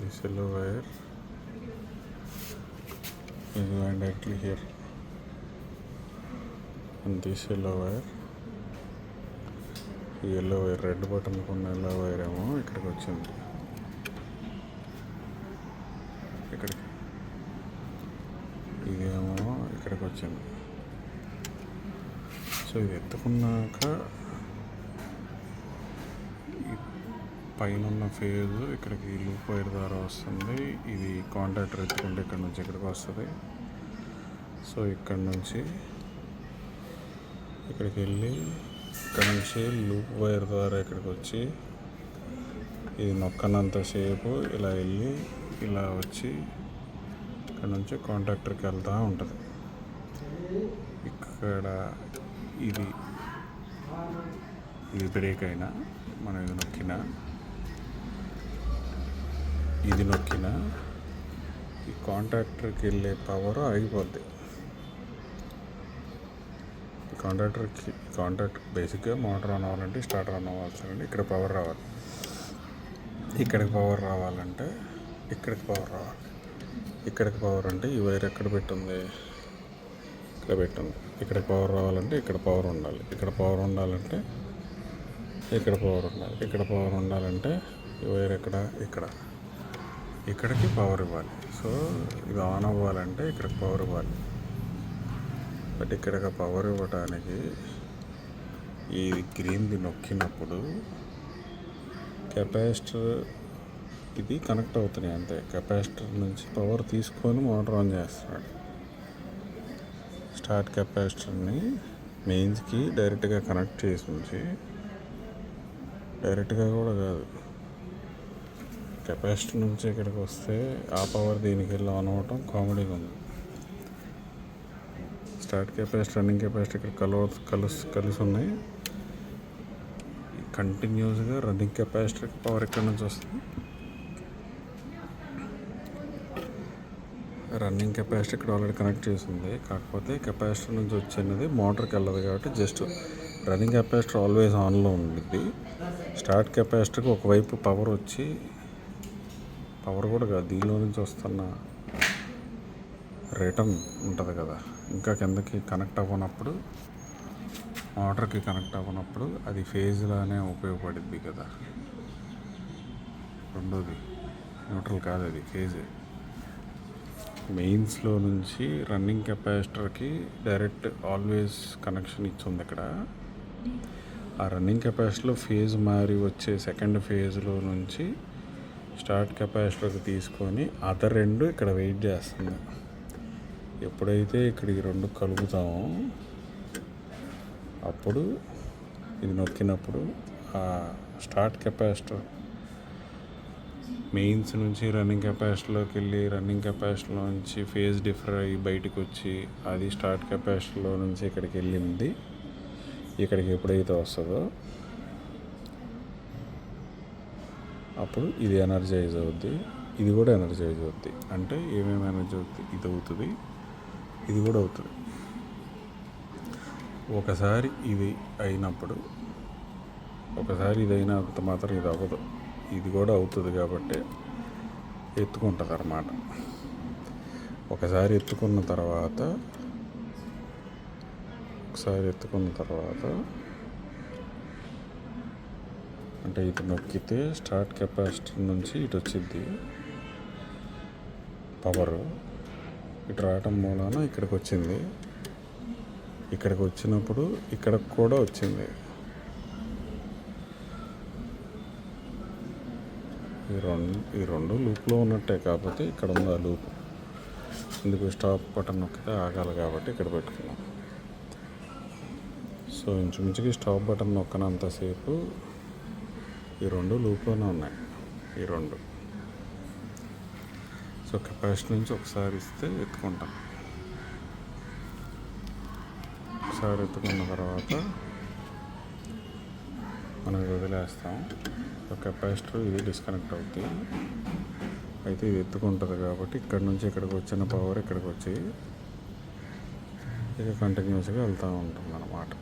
this yellow wire is going directly here, and this yellow wire, ఈ yellow wire red button కొన్న yellow wire ఏమో ఇక్కడికి వచ్చింది, ఇక్కడికి ఇదేమో ఇక్కడికి వచ్చింది. సో ఇది ఎత్తుకున్నాక పైన ఉన్న ఫేజ్ ఇక్కడికి లూప్ వైర్ ద్వారా వస్తుంది. ఇది కాంటాక్టర్ ఎత్తుకుంటే ఇక్కడ నుంచి ఇక్కడికి వస్తుంది. సో ఇక్కడ నుంచి ఇక్కడికి వెళ్ళి ఇక్కడ నుంచి లూప్ వైర్ ద్వారా ఇక్కడికి వచ్చి ఇది నొక్కనంతసేపు ఇలా వెళ్ళి ఇలా వచ్చి ఇక్కడ నుంచి కాంటాక్టర్కి వెళ్తూ ఉంటుంది. ఇక్కడ ఇది బ్రేక్ అయినా మనం ఇది నొక్కినా ఈ కాంటాక్టర్కి వెళ్ళే పవర్ ఆగిపోద్ది. కాంటాక్టర్ బేసిక్గా మోటార్ ఆన్ అవ్వాలంటే స్టార్టర్ ఆన్ అవ్వాల్సిందండి. ఇక్కడ పవర్ రావాలి, ఇక్కడికి పవర్ రావాలంటే ఇక్కడికి పవర్ రావాలి. ఇక్కడికి పవర్ అంటే ఈ వైర్ ఎక్కడ పెట్టింది, ఇక్కడ పెట్టింది. ఇక్కడికి పవర్ రావాలంటే ఇక్కడ పవర్ ఉండాలి. ఇక్కడ పవర్ ఉండాలంటే ఇక్కడ పవర్ ఉండాలి. ఇక్కడ పవర్ ఉండాలంటే ఈ వైర్ ఇక్కడికి పవర్ ఇవ్వాలి. సో ఇది ఆన్ అవ్వాలంటే ఇక్కడికి పవర్ ఇవ్వాలి. బట్ ఇక్కడికి పవర్ ఇవ్వడానికి ఈ గ్రీన్ది నొక్కినప్పుడు కెపాసిటర్ ఇది కనెక్ట్ అవుతున్నాయి అంతే. కెపాసిటర్ నుంచి పవర్ తీసుకొని మోటార్ ఆన్ చేస్తున్నాడు. స్టార్ట్ కెపాసిటర్ని మెయిన్స్కి డైరెక్ట్గా కనెక్ట్ చేసి ఉంచి, డైరెక్ట్గా కూడా కాదు, కెపాసిటర్ నుంచి ఇక్కడికి వస్తే ఆ పవర్ దీనికి వెళ్ళి ఆన్ అవ్వటం కామెడీగా ఉంది. స్టార్ట్ కెపాసిటర్, రన్నింగ్ కెపాసిటర్ ఇక్కడ కలిసి ఉన్నాయి. కంటిన్యూస్గా రన్నింగ్ కెపాసిటర్కి పవర్ ఇక్కడ నుంచి వస్తుంది. రన్నింగ్ కెపాసిటర్ ఇక్కడ ఆల్రెడీ కనెక్ట్ చేసింది. కాకపోతే కెపాసిటర్ నుంచి వచ్చినది మోటార్కి వెళ్ళదు కాబట్టి జస్ట్ రన్నింగ్ కెపాసిటర్ ఆల్వేస్ ఆన్లో ఉంటుంది. స్టార్ట్ కెపాసిటర్కి ఒకవైపు పవర్ వచ్చి, పవర్ కూడా కాదు, దీనిలో నుంచి వస్తున్న రిటర్న్ ఉంటుంది కదా, ఇంకా కిందకి కనెక్ట్ అవ్వనప్పుడు, మోటార్కి కనెక్ట్ అవ్వనప్పుడు అది ఫేజ్లానే ఉపయోగపడుద్ది కదా. రెండోది న్యూట్రల్ కాదు, అది ఫేజే. మెయిన్స్లో నుంచి రన్నింగ్ కెపాసిటర్కి డైరెక్ట్ ఆల్వేస్ కనెక్షన్ ఇచ్చింది ఇక్కడ. ఆ రన్నింగ్ కెపాసిటర్లో ఫేజ్ మారి వచ్చే సెకండ్ ఫేజ్లో నుంచి స్టార్ట్ కెపాసిటర్కి తీసుకొని అదర్ రెండు ఇక్కడ వెయిట్ చేస్తుంది. ఎప్పుడైతే ఇక్కడ ఈ రెండు కలుపుతామో అప్పుడు ఇది నొక్కినప్పుడు ఆ స్టార్ట్ కెపాసిటర్ మెయిన్స్ నుంచి రన్నింగ్ కెపాసిటర్లోకి వెళ్ళి, రన్నింగ్ కెపాసిటర్లో నుంచి ఫేజ్ డిఫర్ అయ్యి బయటకు వచ్చి అది స్టార్ట్ కెపాసిటర్లో నుంచి ఇక్కడికి వెళ్ళింది. ఇక్కడికి ఎప్పుడైతే వస్తుందో అప్పుడు ఇది ఎనర్జైజ్ అవుద్ది, ఇది కూడా ఎనర్జైజ్ అవుద్ది. అంటే ఏమేమి ఎనర్జీ అవుతుంది, ఇది అవుతుంది, ఇది కూడా అవుతుంది. ఒకసారి ఇది అయినప్పుడు, ఒకసారి ఇది అయినంత మాత్రం ఇది అవ్వదు, ఇది కూడా అవుతుంది. కాబట్టి ఎత్తుకుంటుంది అన్నమాట. ఒకసారి ఎత్తుకున్న తర్వాత అంటే ఇటు నొక్కితే స్టార్ట్ కెపాసిటర్ నుంచి ఇటు వచ్చింది పవరు. ఇటు రావటం మూలాన ఇక్కడికి వచ్చింది. ఇక్కడికి వచ్చినప్పుడు ఇక్కడికి కూడా వచ్చింది. ఈ రెండు లూప్లో ఉన్నట్టే, కాకపోతే ఇక్కడ ఉంది ఆ లూప్. ఇందుకు స్టాప్ బటన్ నొక్కితే ఆగాలి కాబట్టి ఇక్కడ పెట్టుకున్నాం. సో ఇంచుమించుకి స్టాప్ బటన్ నొక్కనంతసేపు ఈ రెండు లూప్లోనే ఉన్నాయి, ఈ రెండు. సో కెపాసిటర్ నుంచి ఒకసారి ఇస్తే ఎత్తుకుంటాం. ఒకసారి ఎత్తుకున్న తర్వాత మనం వదిలేస్తాం. సో కెపాసిటర్ ఇది డిస్కనెక్ట్ అవుతుంది. అయితే ఇది ఎత్తుకుంటుంది కాబట్టి ఇక్కడ నుంచి ఇక్కడికి వచ్చిన పవర్ ఇక్కడికి వచ్చి ఇక కంటిన్యూస్గా వెళ్తూ ఉంటుంది అన్నమాట.